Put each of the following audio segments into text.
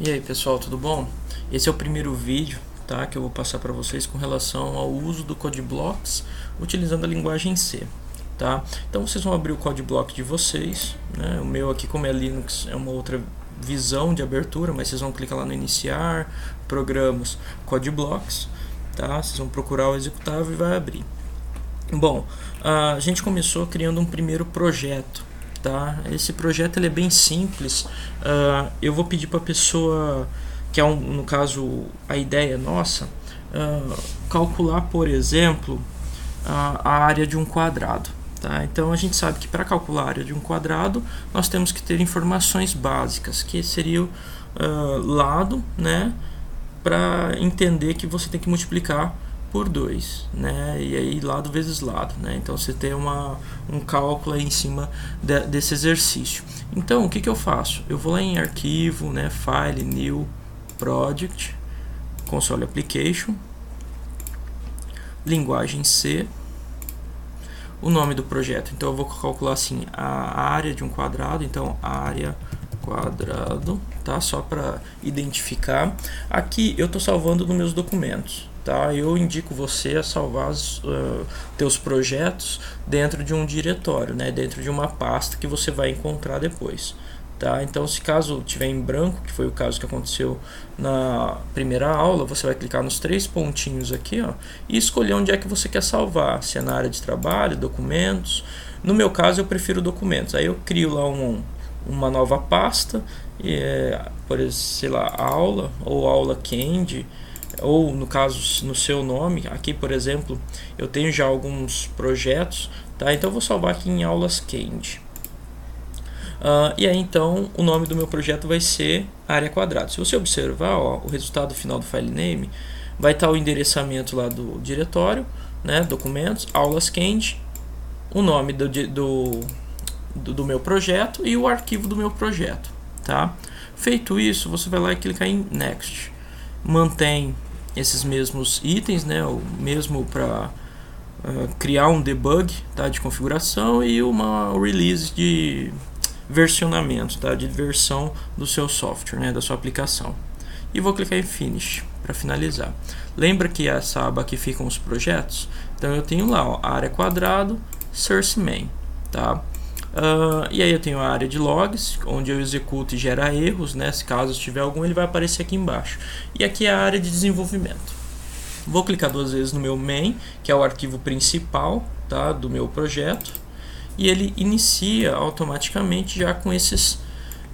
E aí pessoal, tudo bom? Esse é o primeiro vídeo, tá, que eu vou passar para vocês com relação ao uso do CodeBlocks utilizando a linguagem C. Tá? Então vocês vão abrir o CodeBlock de vocês, né? O meu aqui, como é Linux, é uma outra visão de abertura, mas vocês vão clicar lá no iniciar, programas, CodeBlocks, tá? Vocês vão procurar o executável e vai abrir. Bom, a gente começou criando um primeiro projeto, tá? Esse projeto ele é bem simples. Eu vou pedir para a pessoa, que é no caso a ideia nossa, calcular, por exemplo, a área de um quadrado. Tá? Então a gente sabe que para calcular a área de um quadrado nós temos que ter informações básicas, que seria o lado, né? Para entender que você tem que multiplicar por 2, né? E aí lado vezes lado, né? Então você tem um cálculo aí em cima desse exercício. Então o que eu faço? Eu vou lá em arquivo, né? File, New, Project, Console Application, linguagem C, o nome do projeto. Então eu vou calcular assim a área de um quadrado, então área quadrado, tá? Só para identificar. Aqui eu estou salvando nos meus documentos, tá? Eu indico você a salvar os teus projetos dentro de um diretório, né? Dentro de uma pasta que você vai encontrar depois. Tá? Então, se caso tiver em branco, que foi o caso que aconteceu na primeira aula, você vai clicar nos 3 pontinhos aqui, ó, e escolher onde é que você quer salvar, se é na área de trabalho, documentos. No meu caso, eu prefiro documentos. Aí eu crio lá uma nova pasta, por exemplo, sei lá, aula ou aula Candy, ou no caso no seu nome. Aqui, por exemplo, eu tenho já alguns projetos, tá? Então eu vou salvar aqui em aulas Candy. E aí então o nome do meu projeto vai ser área quadrada. Se você observar, ó, o resultado final do file name vai estar o endereçamento lá do diretório, né, documentos, aulas Candy, o nome do meu projeto e o arquivo do meu projeto, tá? Feito isso, você vai lá e clicar em Next. Mantém esses mesmos itens, né, o mesmo para criar um debug, tá, de configuração e uma release de versionamento, tá, de versão do seu software, né, da sua aplicação. E vou clicar em Finish para finalizar. Lembra que essa aba aqui ficam os projetos? Então eu tenho lá, ó, área quadrado, source main, tá? E aí eu tenho a área de logs, onde eu executo e gera erros, né? Se caso tiver algum, ele vai aparecer aqui embaixo. E aqui é a área de desenvolvimento. Vou clicar 2 vezes no meu main, que é o arquivo principal, tá, do meu projeto, e ele inicia automaticamente já com esses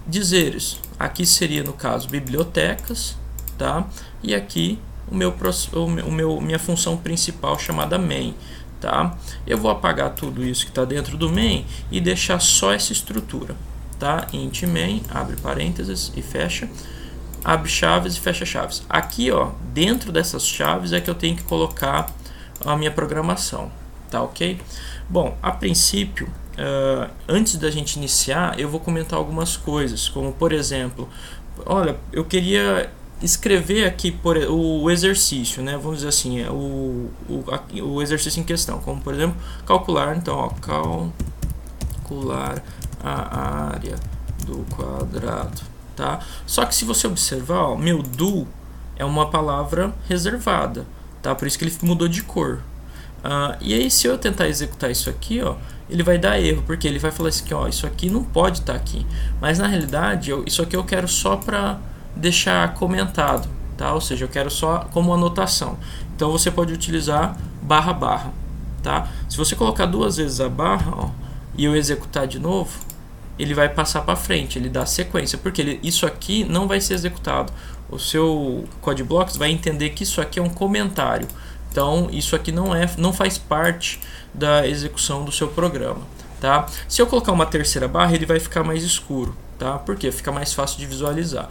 dizeres. Aqui seria, no caso, bibliotecas, tá? E aqui minha função principal chamada main, tá? Eu vou apagar tudo isso que está dentro do main e deixar só essa estrutura, tá? Int main, abre parênteses e fecha, abre chaves e fecha chaves. Aqui, ó, dentro dessas chaves é que eu tenho que colocar a minha programação, tá, ok? Bom, a princípio, antes da gente iniciar, eu vou comentar algumas coisas, como por exemplo, olha, eu queria escrever aqui o exercício, né? Vamos dizer assim, o exercício em questão, como por exemplo, calcular, então, ó, calcular a área do quadrado, tá? Só que se você observar, ó, meu do é uma palavra reservada, tá? Por isso que ele mudou de cor. E aí se eu tentar executar isso aqui, ó, ele vai dar erro, porque ele vai falar assim, ó, isso aqui não pode estar aqui. Mas na realidade, isso aqui eu quero só para deixar comentado, tá? Ou seja, eu quero só como anotação. Então você pode utilizar barra barra, tá? Se você colocar 2 vezes a barra, ó, e eu executar de novo, ele vai passar para frente, ele dá sequência, porque isso aqui não vai ser executado. O seu CodeBlocks vai entender que isso aqui é um comentário. Então isso aqui não faz parte da execução do seu programa, tá? Se eu colocar uma terceira barra, ele vai ficar mais escuro, tá? Porque fica mais fácil de visualizar.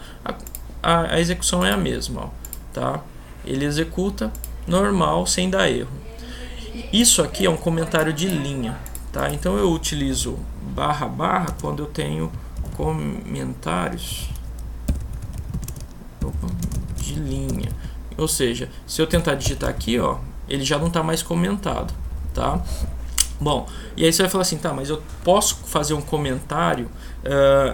A execução é a mesma, ó, tá? Ele executa normal, sem dar erro. Isso aqui é um comentário de linha, tá? Então eu utilizo barra barra quando eu tenho comentários de linha. Ou seja, se eu tentar digitar aqui, ó, ele já não está mais comentado, tá? Bom, e aí você vai falar assim, tá, mas eu posso fazer um comentário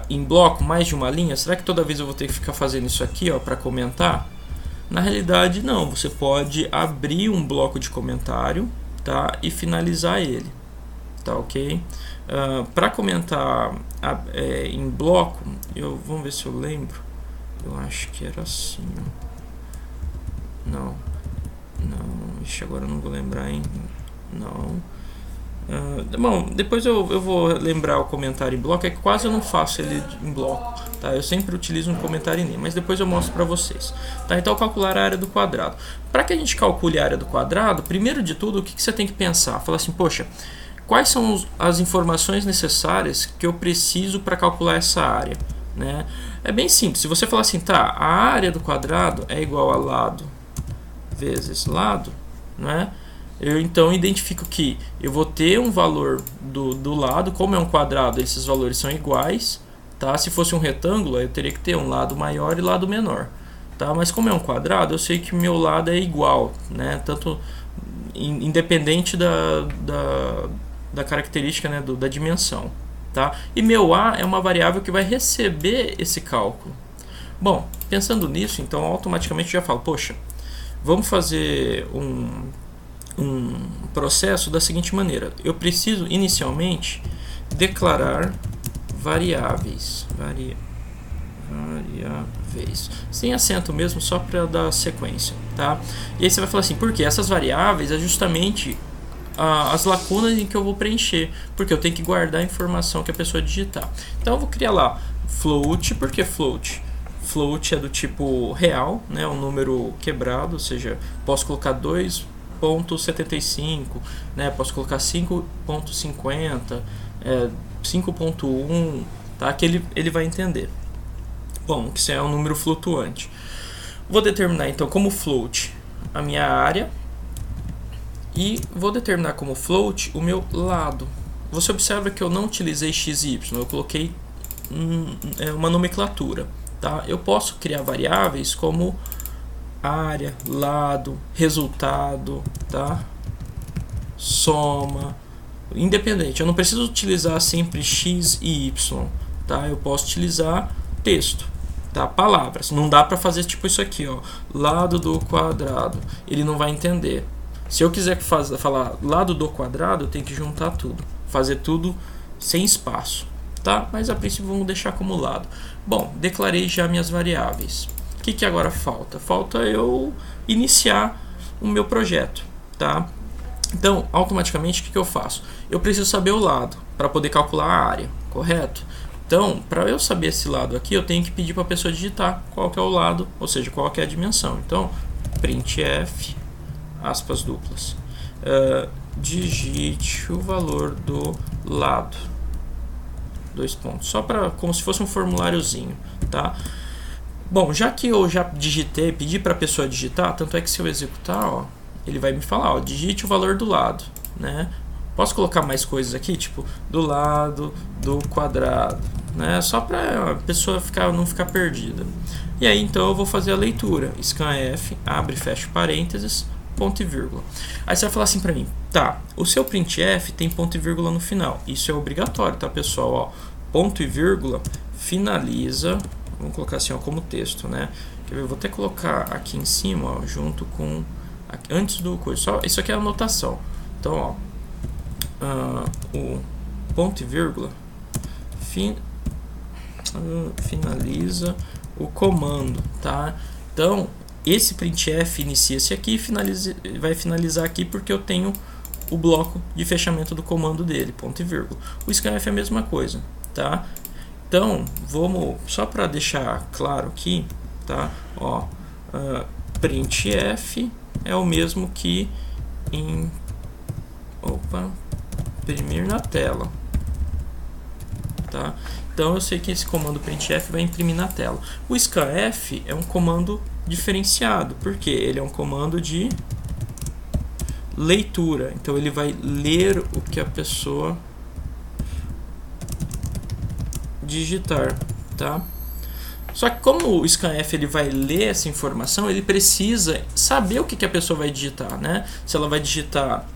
em bloco, mais de uma linha? Será que toda vez eu vou ter que ficar fazendo isso aqui, ó, para comentar? Na realidade, não. Você pode abrir um bloco de comentário, tá, e finalizar ele, tá, ok? Para comentar em bloco, vamos ver se eu lembro. Eu acho que era assim, ó. Não, ixi, agora eu não vou lembrar, hein? Não. Bom, depois eu vou lembrar o comentário em bloco, é que quase eu não faço ele em bloco, tá? Eu sempre utilizo um comentário em linha, mas depois eu mostro para vocês, tá? Então, calcular a área do quadrado. Para que a gente calcule a área do quadrado, primeiro de tudo, o que você tem que pensar? Falar assim, poxa, quais são as informações necessárias que eu preciso para calcular essa área, né? É bem simples, se você falar assim, tá, a área do quadrado é igual a lado vezes lado, né? Eu então identifico que eu vou ter um valor do lado, como é um quadrado, esses valores são iguais, tá? Se fosse um retângulo, eu teria que ter um lado maior e lado menor, tá? Mas como é um quadrado, eu sei que meu lado é igual, né? Tanto independente da característica, né? Da dimensão, tá? E meu A é uma variável que vai receber esse cálculo. Bom, pensando nisso, então automaticamente eu já falo, poxa, vamos fazer um processo da seguinte maneira. Eu preciso inicialmente declarar variáveis, sem acento mesmo, só para dar sequência, tá? E aí você vai falar assim, por quê? Essas variáveis é justamente as lacunas em que eu vou preencher, porque eu tenho que guardar a informação que a pessoa digitar. Então eu vou criar lá float. Por que float? Float é do tipo real, né, um número quebrado, ou seja, posso colocar 2.75, né, posso colocar 5.50, 5.1, tá, que ele vai entender. Bom, que isso é um número flutuante. Vou determinar então como float a minha área e vou determinar como float o meu lado. Você observa que eu não utilizei x e y, eu coloquei uma nomenclatura. Tá? Eu posso criar variáveis como área, lado, resultado, tá? Soma, independente. Eu não preciso utilizar sempre x e y, tá? Eu posso utilizar texto, tá? Palavras. Não dá para fazer tipo isso aqui, ó, lado do quadrado. Ele não vai entender. Se eu quiser falar lado do quadrado, eu tenho que juntar tudo, fazer tudo sem espaço. Tá? Mas a princípio vamos deixar como lado. Bom, declarei já minhas variáveis. O que agora falta? Falta eu iniciar o meu projeto, tá? Então, automaticamente, o que eu faço? Eu preciso saber o lado para poder calcular a área, correto? Então, para eu saber esse lado aqui, eu tenho que pedir para a pessoa digitar qual que é o lado, ou seja, qual que é a dimensão. Então, printf, aspas duplas, digite o valor do lado. 2 pontos, só para como se fosse um formuláriozinho, tá? Bom, já que eu já digitei, pedi para a pessoa digitar, tanto é que se eu executar, ó, ele vai me falar, ó, digite o valor do lado, né? Posso colocar mais coisas aqui, tipo do lado do quadrado, né? Só para a pessoa não ficar perdida. E aí então eu vou fazer a leitura, scanf, abre e fecha parênteses, ponto e vírgula. Aí você vai falar assim para mim, tá, o seu printf tem ponto e vírgula no final. Isso é obrigatório, tá, pessoal? Ó, ponto e vírgula finaliza, vamos colocar assim, ó, como texto, né? Eu vou até colocar aqui em cima, ó, junto com antes do coisa. Só isso aqui é a anotação. Então, ó, o ponto e vírgula finaliza o comando, tá? Então esse printf inicia-se aqui e vai finalizar aqui porque eu tenho o bloco de fechamento do comando dele, ponto e vírgula. O scanf é a mesma coisa, tá? Então, vamos, só para deixar claro aqui, tá? Ó, printf é o mesmo que imprimir na tela, tá? Então eu sei que esse comando printf vai imprimir na tela. O scanf é um comando diferenciado, porque ele é um comando de leitura. Então ele vai ler o que a pessoa digitar, tá? Só que como o scanf ele vai ler essa informação, ele precisa saber o que a pessoa vai digitar, né? Se ela vai digitar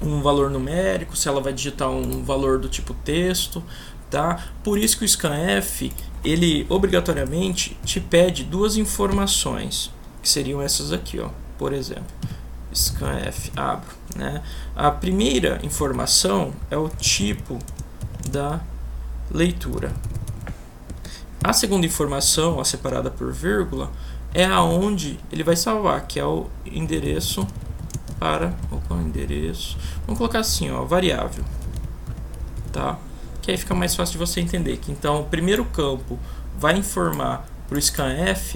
um valor numérico, se ela vai digitar um valor do tipo texto, tá? Por isso que o scanf, ele obrigatoriamente te pede duas informações, que seriam essas aqui, ó, por exemplo. Scanf, abro, né? A primeira informação é o tipo da leitura. A segunda informação, a separada por vírgula, é aonde ele vai salvar, que é o endereço para endereço. Vamos colocar assim, ó, variável, tá? Que aí fica mais fácil de você entender. Que então o primeiro campo vai informar para o scanf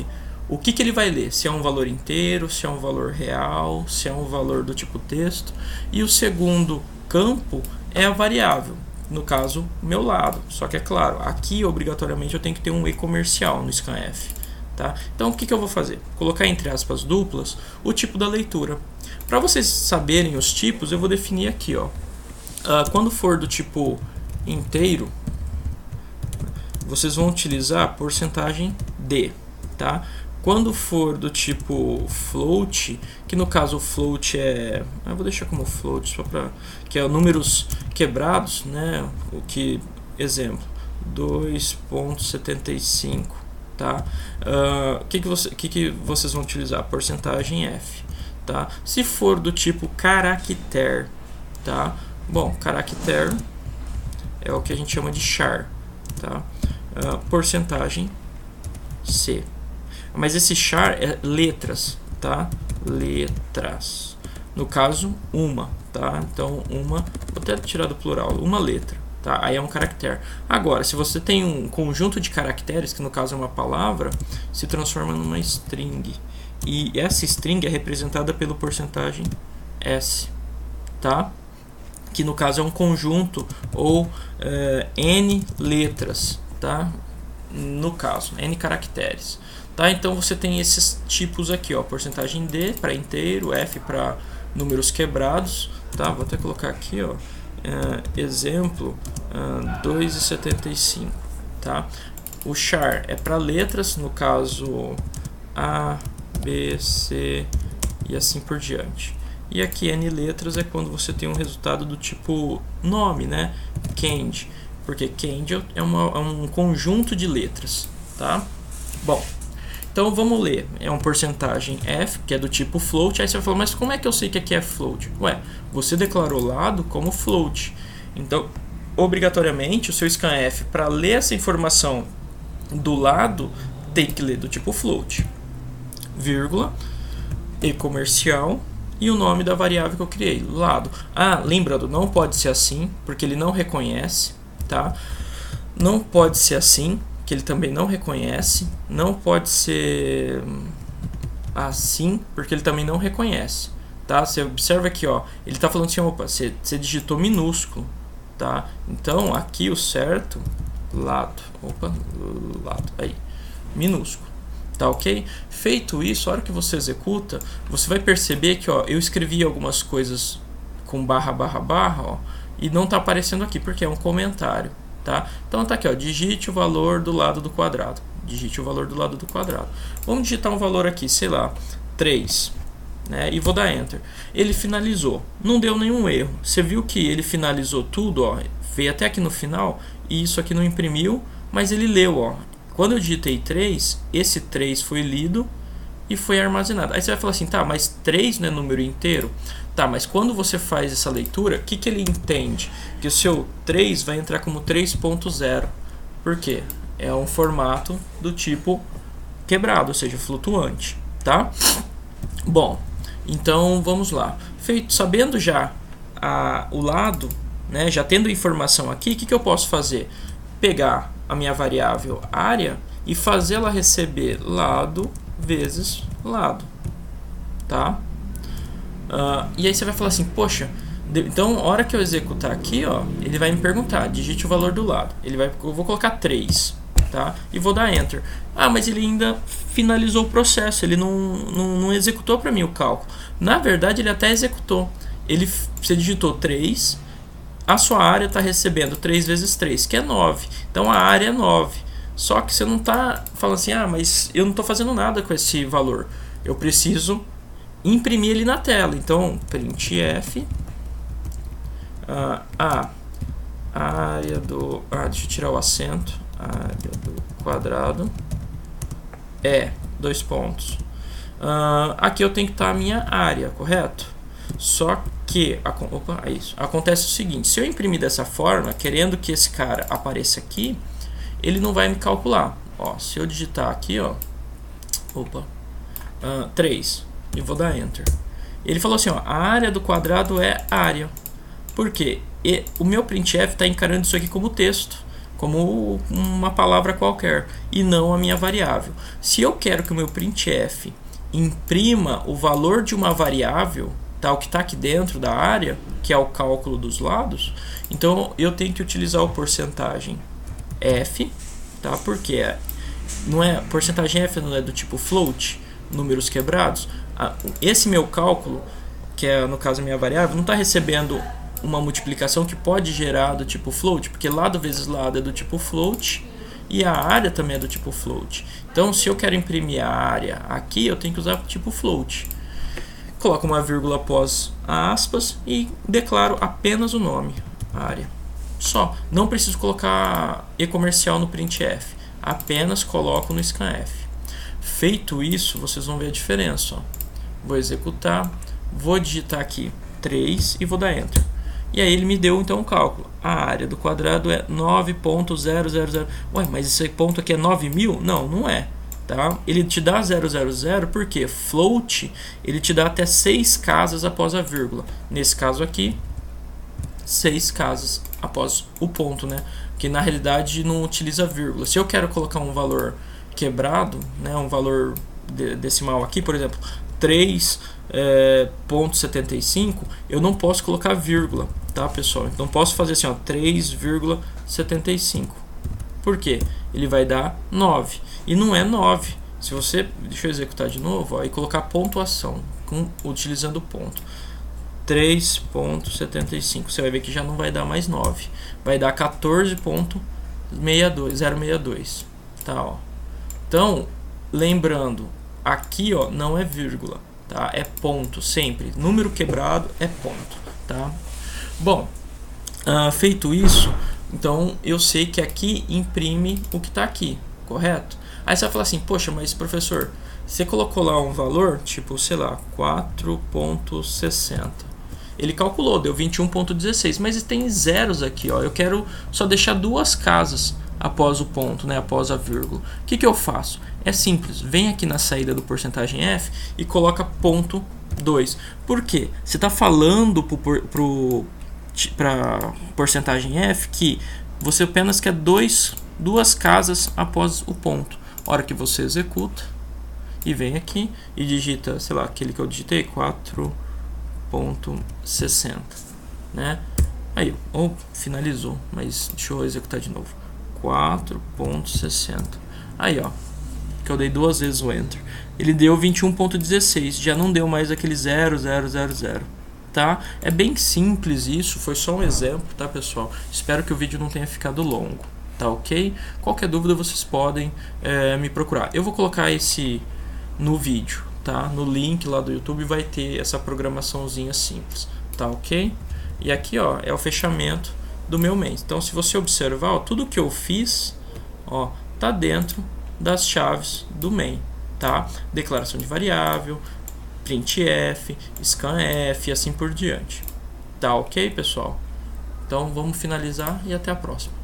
o que ele vai ler, se é um valor inteiro, se é um valor real, se é um valor do tipo texto. E o segundo campo é a variável, no caso, meu lado. Só que é claro, aqui obrigatoriamente eu tenho que ter um e-comercial no scanf, tá? Então o que eu vou fazer? Colocar entre aspas duplas o tipo da leitura. Para vocês saberem os tipos, eu vou definir aqui, ó. Quando for do tipo inteiro, vocês vão utilizar porcentagem D, tá? Quando for do tipo float, que no caso o float é... eu vou deixar como float, só para... que é números quebrados, né? O que, exemplo, 2,75, tá? Que vocês vão utilizar? Porcentagem F, tá? Se for do tipo caractere, tá? Bom, caractere é o que a gente chama de char, tá? Porcentagem C. Mas esse char é letras, tá? Letras. No caso, uma, tá? Então, uma, vou até tirar do plural, uma letra, tá? Aí é um caractere. Agora, se você tem um conjunto de caracteres, que no caso é uma palavra, se transforma numa string. E essa string é representada pelo porcentagem S, tá? Que no caso é um conjunto ou N letras, tá? No caso, N caracteres. Tá, então você tem esses tipos aqui, ó, porcentagem D para inteiro, F para números quebrados, tá? Vou até colocar aqui, ó, exemplo, 2,75, tá? O char é para letras, no caso A, B, C e assim por diante. E aqui N letras é quando você tem um resultado do tipo nome, né? Candy, porque candy é um conjunto de letras, tá? Bom, então vamos ler, é uma porcentagem F, que é do tipo float. Aí você vai falar, mas como é que eu sei que aqui é float? Ué, você declarou lado como float. Então, obrigatoriamente, o seu scanf, para ler essa informação do lado, tem que ler do tipo float, vírgula, e comercial, e o nome da variável que eu criei, lado. Lembrando, não pode ser assim, porque ele não reconhece, tá? Não pode ser assim, que ele também não reconhece. Não pode ser assim, porque ele também não reconhece, tá? Você observa aqui, ó, ele está falando assim, opa, você digitou minúsculo, tá? Então aqui o certo, lado, aí, minúsculo, tá ok? Feito isso, a hora que você executa, você vai perceber que, ó, eu escrevi algumas coisas com barra, ó, e não está aparecendo aqui, porque é um comentário. Tá? Então tá aqui, ó, digite o valor do lado do quadrado. Digite o valor do lado do quadrado. Vamos digitar um valor aqui, sei lá, 3, né? E vou dar Enter. Ele finalizou. Não deu nenhum erro. Você viu que ele finalizou tudo, ó, veio até aqui no final, e isso aqui não imprimiu, mas ele leu, ó. Quando eu digitei 3, esse 3 foi lido e foi armazenado. Aí você vai falar assim, tá, mas 3 não é número inteiro? Tá, mas quando você faz essa leitura, o que ele entende? Que o seu 3 vai entrar como 3.0. Por quê? É um formato do tipo quebrado, ou seja, flutuante, tá? Bom, então vamos lá. Sabendo já o lado, né, já tendo informação aqui, o que eu posso fazer? Pegar a minha variável área e fazê-la receber lado vezes lado, tá? E aí você vai falar assim, poxa, então a hora que eu executar aqui, ó, ele vai me perguntar, digite o valor do lado. Eu vou colocar 3, tá? E vou dar Enter. Mas ele ainda finalizou o processo, ele não executou para mim o cálculo. Na verdade, ele até executou. Você digitou 3, a sua área está recebendo 3 vezes 3, que é 9. Então a área é 9. Só que você não está falando assim, mas eu não estou fazendo nada com esse valor. Eu preciso imprimir ele na tela. Então, printf a área do... deixa eu tirar o acento. Área do quadrado é, dois pontos. Aqui eu tenho que estar a minha área, correto? Só que, é isso. Acontece o seguinte, se eu imprimir dessa forma, querendo que esse cara apareça aqui, ele não vai me calcular. Ó, se eu digitar aqui, ó, 3, e vou dar Enter. Ele falou assim, ó, a área do quadrado é área. Por quê? O meu printf está encarando isso aqui como texto, como uma palavra qualquer, e não a minha variável. Se eu quero que o meu printf imprima o valor de uma variável, tá, o que está aqui dentro da área, que é o cálculo dos lados, então eu tenho que utilizar o porcentagem f, tá, porque não é, porcentagem f não é do tipo float, números quebrados. Esse meu cálculo, que é no caso a minha variável, não está recebendo uma multiplicação que pode gerar do tipo float, porque lado vezes lado é do tipo float e a área também é do tipo float. Então, se eu quero imprimir a área aqui, eu tenho que usar o tipo float. Coloco uma vírgula após aspas e declaro apenas o nome, área. Só. Não preciso colocar e-comercial no printf, apenas coloco no scanf. Feito isso, vocês vão ver a diferença. Ó. Vou executar, vou digitar aqui 3 e vou dar Enter. E aí ele me deu então o cálculo. A área do quadrado é 9.000. Ué, mas esse ponto aqui é 9.000? Não, não é. Tá? Ele te dá 000 porque float ele te dá até 6 casas após a vírgula. Nesse caso aqui, 6 casas após o ponto, né? Que na realidade não utiliza vírgula. Se eu quero colocar um valor quebrado, né, um valor decimal aqui, por exemplo, 3,75, eu não posso colocar vírgula, tá, pessoal? Então posso fazer assim, ó, 3,75. Por quê? Ele vai dar 9 e não é 9. Se você, deixa eu executar de novo, ó, e colocar pontuação utilizando ponto, 3,75, você vai ver que já não vai dar mais 9, vai dar 14,062, tá, ó. Então, lembrando, aqui, ó, não é vírgula, tá? É ponto, sempre. Número quebrado é ponto, tá? Bom, feito isso, então eu sei que aqui imprime o que está aqui, correto? Aí você vai falar assim, poxa, mas professor, você colocou lá um valor, tipo, sei lá, 4,60. Ele calculou, deu 21,16, mas tem zeros aqui, ó. Eu quero só deixar 2 casas após o ponto, né, após a vírgula. O que eu faço? É simples, vem aqui na saída do porcentagem f e coloca ponto 2. Por quê? Você está falando para porcentagem f que você apenas quer 2 casas após o ponto. A hora que você executa e vem aqui e digita, sei lá, aquele que eu digitei, 4,60, né? Aí, finalizou, mas deixa eu executar de novo. 4,60. Aí, ó, que eu dei 2 vezes o Enter. Ele deu 21,16, já não deu mais aquele 0,000, tá? É bem simples isso, foi só um exemplo, tá, pessoal? Espero que o vídeo não tenha ficado longo, tá ok? Qualquer dúvida vocês podem me procurar. Eu vou colocar esse no vídeo, tá? No link lá do YouTube vai ter essa programaçãozinha simples, tá ok? E aqui, ó, é o fechamento do meu main. Então, se você observar, ó, tudo que eu fiz, ó, tá dentro das chaves do main, tá? Declaração de variável, printf, scanf e assim por diante. Tá ok, pessoal? Então, vamos finalizar e até a próxima.